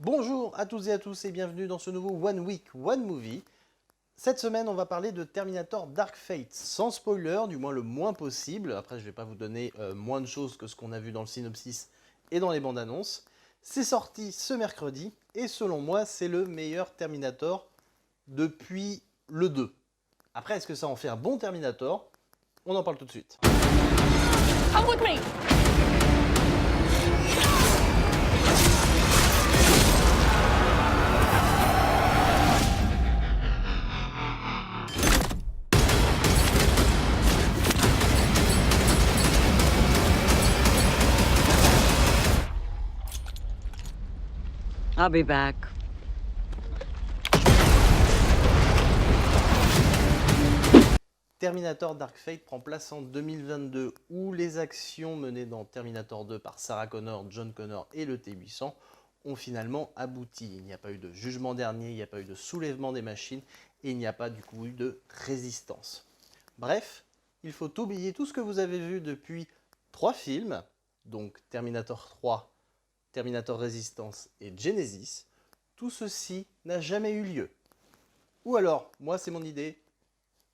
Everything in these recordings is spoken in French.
Bonjour à toutes et à tous et bienvenue dans ce nouveau One Week, One Movie. Cette semaine, on va parler de Terminator Dark Fate, sans spoiler, du moins le moins possible. Après, je ne vais pas vous donner moins de choses que ce qu'on a vu dans le synopsis et dans les bandes annonces. C'est sorti ce mercredi et selon moi, c'est le meilleur Terminator depuis le 2. Après, est-ce que ça en fait un bon Terminator? On en parle tout de suite. Come with me. I'll be back. Terminator Dark Fate prend place en 2022 où les actions menées dans Terminator 2 par Sarah Connor, John Connor et le T-800 ont finalement abouti. Il n'y a pas eu de jugement dernier, il n'y a pas eu de soulèvement des machines et il n'y a pas du coup eu de résistance. Bref, il faut oublier tout ce que vous avez vu depuis 3 films, donc Terminator 3, Terminator Resistance et Genesis. Tout ceci n'a jamais eu lieu. Ou alors, moi c'est mon idée,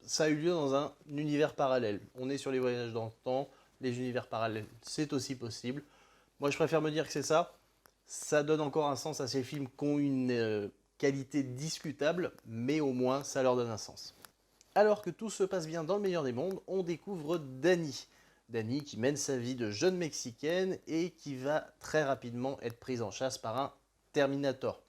ça a eu lieu dans un univers parallèle. On est sur les voyages dans le temps, les univers parallèles, c'est aussi possible. Moi, je préfère me dire que c'est ça. Ça donne encore un sens à ces films qui ont une qualité discutable, mais au moins, ça leur donne un sens. Alors que tout se passe bien dans le meilleur des mondes, on découvre Dani. Dani qui mène sa vie de jeune Mexicaine et qui va très rapidement être prise en chasse par un Terminator.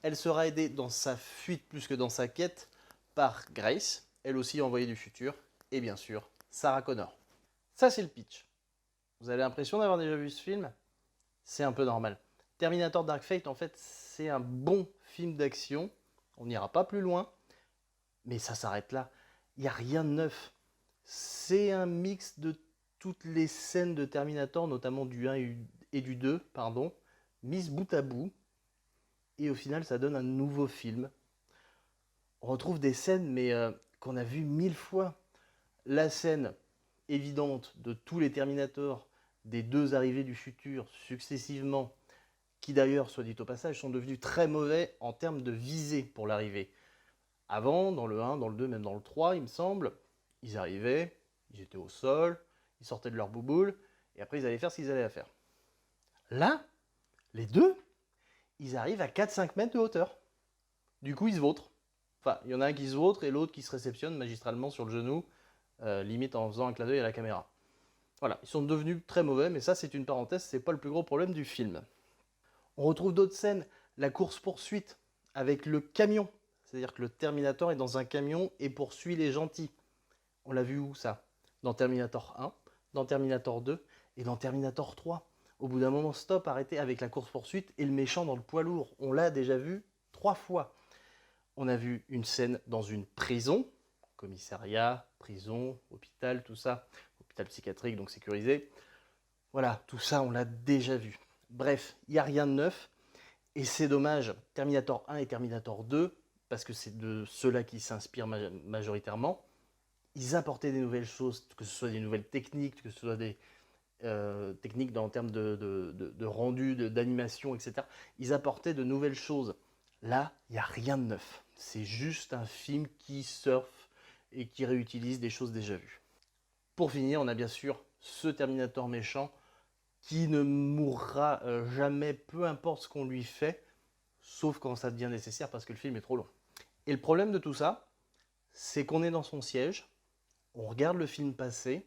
Elle sera aidée dans sa fuite plus que dans sa quête par Grace, elle aussi envoyée du futur, et bien sûr, Sarah Connor. Ça, c'est le pitch. Vous avez l'impression d'avoir déjà vu ce film? C'est un peu normal. Terminator Dark Fate, en fait, c'est un bon film d'action. On n'ira pas plus loin, mais ça s'arrête là. Il n'y a rien de neuf. C'est un mix de toutes les scènes de Terminator, notamment du 1 et du 2, mises bout à bout, et au final, ça donne un nouveau film. On retrouve des scènes, mais qu'on a vues 1000 fois. La scène évidente de tous les Terminators, des deux arrivées du futur successivement, qui d'ailleurs, soit dit au passage, sont devenus très mauvais en termes de visée pour l'arrivée. Avant, dans le 1, dans le 2, même dans le 3, il me semble, ils arrivaient, ils étaient au sol, ils sortaient de leur bouboule, et après ils allaient faire ce qu'ils allaient faire. Là, les deux, ils arrivent à 4-5 mètres de hauteur. Du coup, ils se vautrent. Enfin, il y en a un qui se vautre et l'autre qui se réceptionne magistralement sur le genou, limite en faisant un clin d'œil à la caméra. Voilà, ils sont devenus très mauvais, mais ça c'est une parenthèse, c'est pas le plus gros problème du film. On retrouve d'autres scènes, la course-poursuite avec le camion. C'est-à-dire que le Terminator est dans un camion et poursuit les gentils. On l'a vu où ça? Dans Terminator 1, dans Terminator 2 et dans Terminator 3. Au bout d'un moment, stop, arrêtez avec la course-poursuite et le méchant dans le poids lourd. On l'a déjà vu 3 fois. On a vu une scène dans une prison, commissariat, prison, hôpital, tout ça. Hôpital psychiatrique, donc sécurisé. Voilà, tout ça, on l'a déjà vu. Bref, il n'y a rien de neuf. Et c'est dommage, Terminator 1 et Terminator 2, parce que c'est de ceux-là qui s'inspirent majoritairement, ils apportaient des nouvelles choses, que ce soit des nouvelles techniques, que ce soit des techniques en termes de rendu, d'animation, etc. Ils apportaient de nouvelles choses. Là, il n'y a rien de neuf. C'est juste un film qui surfe et qui réutilise des choses déjà vues. Pour finir, on a bien sûr ce Terminator méchant qui ne mourra jamais, peu importe ce qu'on lui fait, sauf quand ça devient nécessaire parce que le film est trop long. Et le problème de tout ça, c'est qu'on est dans son siège, on regarde le film passer,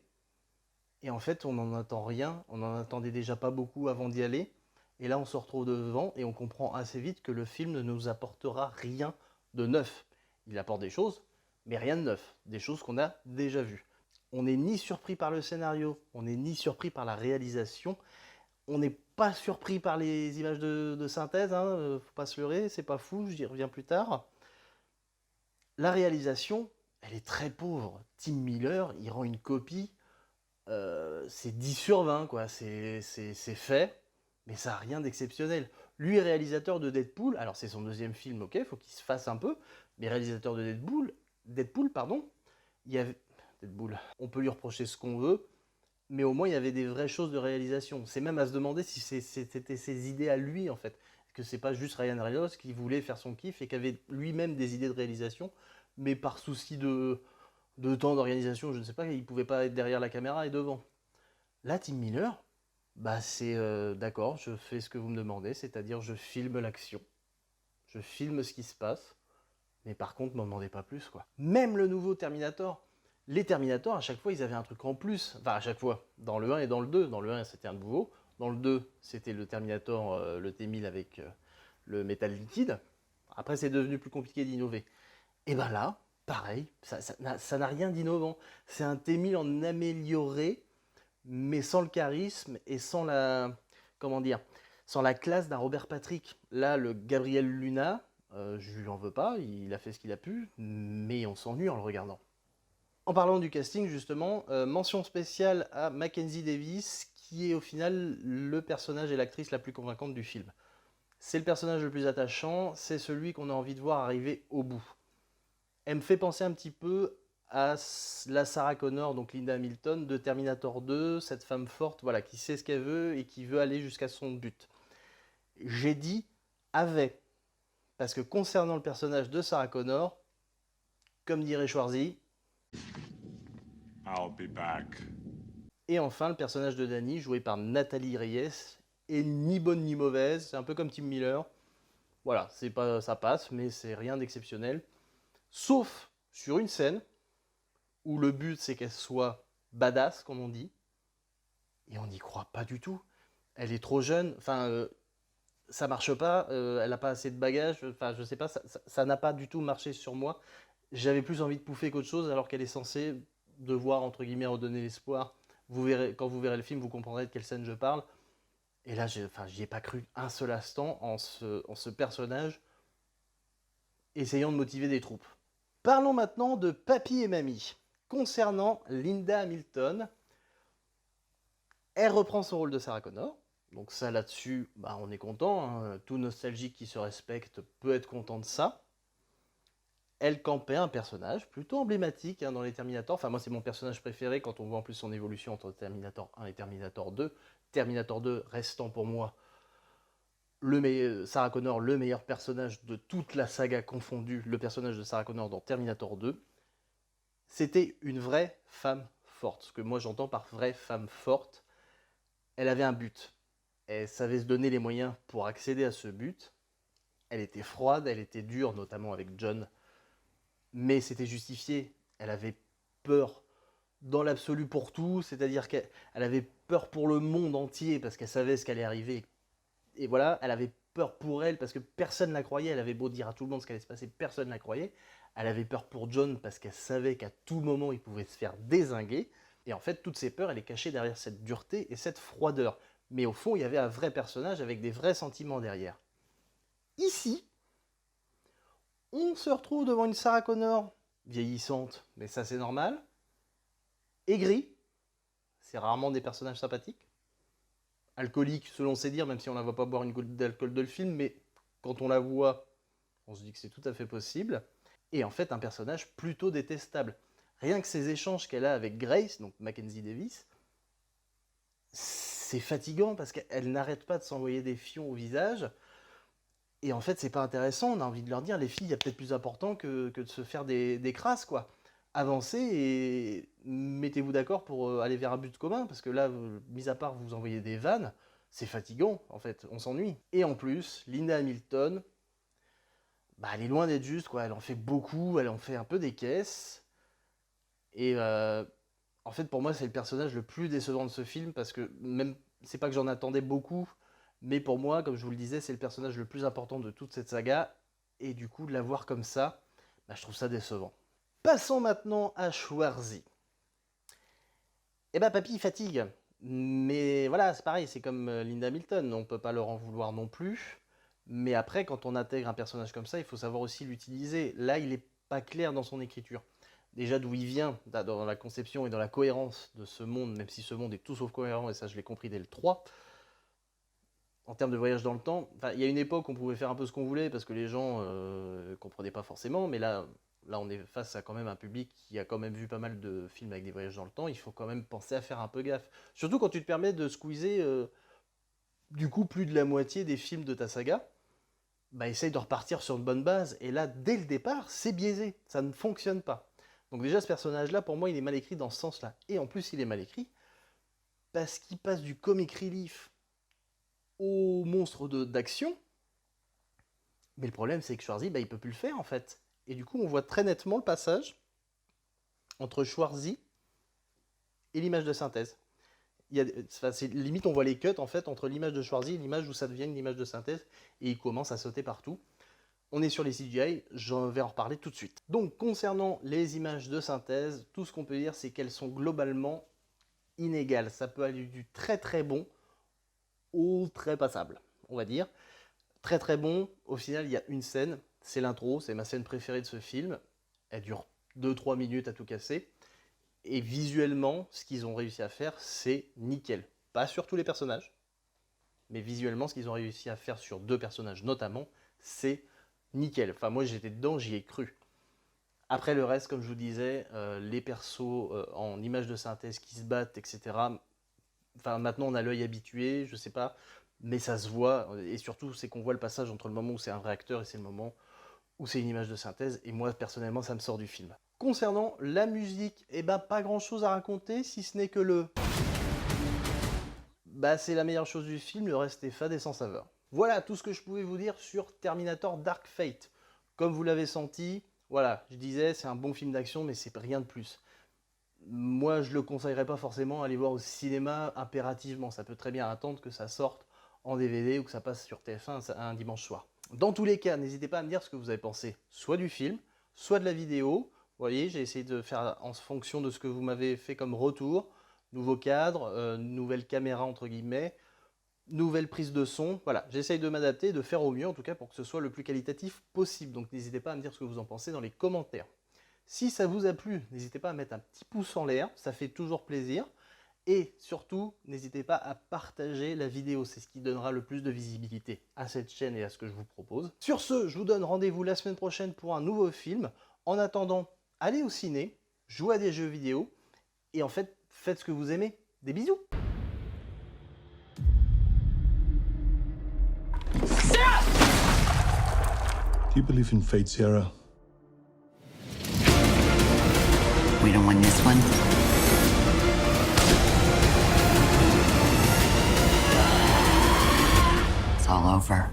et en fait on n'en attend rien, on n'en attendait déjà pas beaucoup avant d'y aller, et là on se retrouve devant et on comprend assez vite que le film ne nous apportera rien de neuf. Il apporte des choses, mais rien de neuf, des choses qu'on a déjà vues. On n'est ni surpris par le scénario, on n'est ni surpris par la réalisation, on n'est pas surpris par les images de synthèse, faut pas se leurrer, c'est pas fou, j'y reviens plus tard. La réalisation, elle est très pauvre. Tim Miller, il rend une copie, c'est 10 sur 20, quoi. C'est fait, mais ça n'a rien d'exceptionnel. Lui est réalisateur de Deadpool, alors c'est son deuxième film, ok, faut qu'il se fasse un peu, mais réalisateur de Deadpool, il y avait... Deadpool, on peut lui reprocher ce qu'on veut, mais au moins il y avait des vraies choses de réalisation. C'est même à se demander si c'était ses idées à lui, en fait. que c'est pas juste Ryan Reynolds qui voulait faire son kiff et qui avait lui-même des idées de réalisation, mais par souci de temps, d'organisation, je ne sais pas, il pouvait pas être derrière la caméra et devant. Là, Tim Miller, bah c'est d'accord, je fais ce que vous me demandez, c'est-à-dire je filme l'action, je filme ce qui se passe, mais par contre, ne m'en demandez pas plus, quoi. Même le nouveau Terminator, les Terminators, à chaque fois, ils avaient un truc en plus. Enfin, à chaque fois, dans le 1 et dans le 2. Dans le 1, c'était un nouveau. Dans le 2, c'était le Terminator, le T-1000 avec le métal liquide. Après, c'est devenu plus compliqué d'innover. Et ben là, pareil, ça n'a rien d'innovant. C'est un T-1000 en amélioré, mais sans le charisme et sans la... Comment dire, sans la classe d'un Robert Patrick. Là, le Gabriel Luna, je lui en veux pas, il a fait ce qu'il a pu, mais on s'ennuie en le regardant. En parlant du casting, justement, mention spéciale à Mackenzie Davis, qui est au final le personnage et l'actrice la plus convaincante du film. C'est le personnage le plus attachant, c'est celui qu'on a envie de voir arriver au bout. Elle me fait penser un petit peu à la Sarah Connor, donc Linda Hamilton, de Terminator 2, cette femme forte, voilà, qui sait ce qu'elle veut et qui veut aller jusqu'à son but. J'ai dit « avait », parce que concernant le personnage de Sarah Connor, comme dirait Schwarzy, I'll be back. Et enfin, le personnage de Dani, joué par Nathalie Reyes, est ni bonne ni mauvaise, c'est un peu comme Tim Miller. Voilà, c'est pas, ça passe, mais c'est rien d'exceptionnel. Sauf sur une scène où le but c'est qu'elle soit badass, comme on dit, et on n'y croit pas du tout. Elle est trop jeune, enfin, ça marche pas, elle n'a pas assez de bagages, enfin, je sais pas, ça n'a pas du tout marché sur moi. J'avais plus envie de pouffer qu'autre chose, alors qu'elle est censée devoir, entre guillemets, redonner l'espoir. Vous verrez, quand vous verrez le film, vous comprendrez de quelle scène je parle. Et là, j'y ai pas cru un seul instant en ce personnage essayant de motiver des troupes. Parlons maintenant de Papy et Mamie. Concernant Linda Hamilton, elle reprend son rôle de Sarah Connor. Donc ça, là-dessus, bah, on est content. Hein. Tout nostalgique qui se respecte peut être content de ça. Elle campait un personnage plutôt emblématique hein, dans les Terminator. Enfin, moi, c'est mon personnage préféré quand on voit en plus son évolution entre Terminator 1 et Terminator 2. Terminator 2 restant pour moi Sarah Connor, le meilleur personnage de toute la saga confondue, le personnage de Sarah Connor dans Terminator 2. C'était une vraie femme forte. Ce que moi j'entends par vraie femme forte, elle avait un but. Elle savait se donner les moyens pour accéder à ce but. Elle était froide, elle était dure, notamment avec John. Mais c'était justifié. Elle avait peur dans l'absolu pour tout, c'est-à-dire qu'elle avait peur pour le monde entier parce qu'elle savait ce qu'allait arriver. Et voilà, elle avait peur pour elle parce que personne ne la croyait. Elle avait beau dire à tout le monde ce qu'allait se passer, personne ne la croyait. Elle avait peur pour John parce qu'elle savait qu'à tout moment il pouvait se faire dézinguer. Et en fait, toutes ces peurs, elle est cachée derrière cette dureté et cette froideur. Mais au fond, il y avait un vrai personnage avec des vrais sentiments derrière. Ici, on se retrouve devant une Sarah Connor vieillissante, mais ça c'est normal, aigrie, c'est rarement des personnages sympathiques, alcoolique selon ses dires, même si on ne la voit pas boire une goutte d'alcool de le film, mais quand on la voit, on se dit que c'est tout à fait possible, et en fait un personnage plutôt détestable. Rien que ces échanges qu'elle a avec Grace, donc Mackenzie Davis, c'est fatigant parce qu'elle n'arrête pas de s'envoyer des fions au visage. Et en fait, c'est pas intéressant, on a envie de leur dire, les filles, il y a peut-être plus important que de se faire des crasses, quoi. Avancez et mettez-vous d'accord pour aller vers un but commun, parce que là, mis à part vous envoyer des vannes, c'est fatigant, en fait, on s'ennuie. Et en plus, Linda Hamilton, bah, elle est loin d'être juste, quoi. Elle en fait beaucoup, elle en fait un peu des caisses. Et en fait, pour moi, c'est le personnage le plus décevant de ce film, parce que même, c'est pas que j'en attendais beaucoup, mais pour moi, comme je vous le disais, c'est le personnage le plus important de toute cette saga, et du coup, de la voir comme ça, bah, je trouve ça décevant. Passons maintenant à Schwarzy. Eh ben, papy, il fatigue. Mais voilà, c'est pareil, c'est comme Linda Hamilton, on peut pas leur en vouloir non plus. Mais après, quand on intègre un personnage comme ça, il faut savoir aussi l'utiliser. Là, il est pas clair dans son écriture. Déjà d'où il vient, dans la conception et dans la cohérence de ce monde, même si ce monde est tout sauf cohérent, et ça je l'ai compris dès le 3. En termes de voyage dans le temps, il y a une époque où on pouvait faire un peu ce qu'on voulait parce que les gens comprenaient pas forcément, mais là on est face à quand même un public qui a quand même vu pas mal de films avec des voyages dans le temps, il faut quand même penser à faire un peu gaffe. Surtout quand tu te permets de squeezer du coup plus de la moitié des films de ta saga. bah, essaye de repartir sur une bonne base. Et là, dès le départ, c'est biaisé. Ça ne fonctionne pas. Donc déjà, ce personnage-là, pour moi, il est mal écrit dans ce sens-là. Et en plus, il est mal écrit parce qu'il passe du comic relief au monstre d'action. Mais le problème, c'est que Schwarzy, bah, il peut plus le faire, en fait. Et du coup, on voit très nettement le passage entre Schwarzy et l'image de synthèse. Limite, on voit les cuts, en fait, entre l'image de Schwarzy et l'image où ça devient une image de synthèse. Et il commence à sauter partout. On est sur les CGI, je vais en reparler tout de suite. Donc, concernant les images de synthèse, tout ce qu'on peut dire, c'est qu'elles sont globalement inégales. Ça peut aller du très très bon au très passable, on va dire. Très très bon, au final, il y a une scène, c'est l'intro, c'est ma scène préférée de ce film. Elle dure 2-3 minutes à tout casser. Et visuellement, ce qu'ils ont réussi à faire, c'est nickel. Pas sur tous les personnages, mais visuellement, ce qu'ils ont réussi à faire sur 2 personnages notamment, c'est nickel. Enfin, moi, j'étais dedans, j'y ai cru. Après, le reste, comme je vous disais, les persos en images de synthèse qui se battent, etc. Enfin, maintenant, on a l'œil habitué, je sais pas, mais ça se voit. Et surtout, c'est qu'on voit le passage entre le moment où c'est un vrai acteur et c'est le moment où c'est une image de synthèse. Et moi, personnellement, ça me sort du film. Concernant la musique, eh ben, pas grand-chose à raconter, si ce n'est que bah, c'est la meilleure chose du film, le reste est fade et sans saveur. Voilà tout ce que je pouvais vous dire sur Terminator Dark Fate. Comme vous l'avez senti, voilà, je disais, c'est un bon film d'action, mais c'est rien de plus. Moi, je le conseillerais pas forcément à aller voir au cinéma impérativement. Ça peut très bien attendre que ça sorte en DVD ou que ça passe sur TF1 un dimanche soir. Dans tous les cas, n'hésitez pas à me dire ce que vous avez pensé, soit du film, soit de la vidéo. Vous voyez, j'ai essayé de faire en fonction de ce que vous m'avez fait comme retour. Nouveau cadre, nouvelle caméra entre guillemets, nouvelle prise de son. Voilà, j'essaye de m'adapter, de faire au mieux en tout cas pour que ce soit le plus qualitatif possible. Donc n'hésitez pas à me dire ce que vous en pensez dans les commentaires. Si ça vous a plu, n'hésitez pas à mettre un petit pouce en l'air, ça fait toujours plaisir. Et surtout, n'hésitez pas à partager la vidéo, c'est ce qui donnera le plus de visibilité à cette chaîne et à ce que je vous propose. Sur ce, je vous donne rendez-vous la semaine prochaine pour un nouveau film. En attendant, allez au ciné, jouez à des jeux vidéo, et en fait, faites ce que vous aimez. Des bisous! Do you believe in fate, Sierra? We don't win this one. It's all over.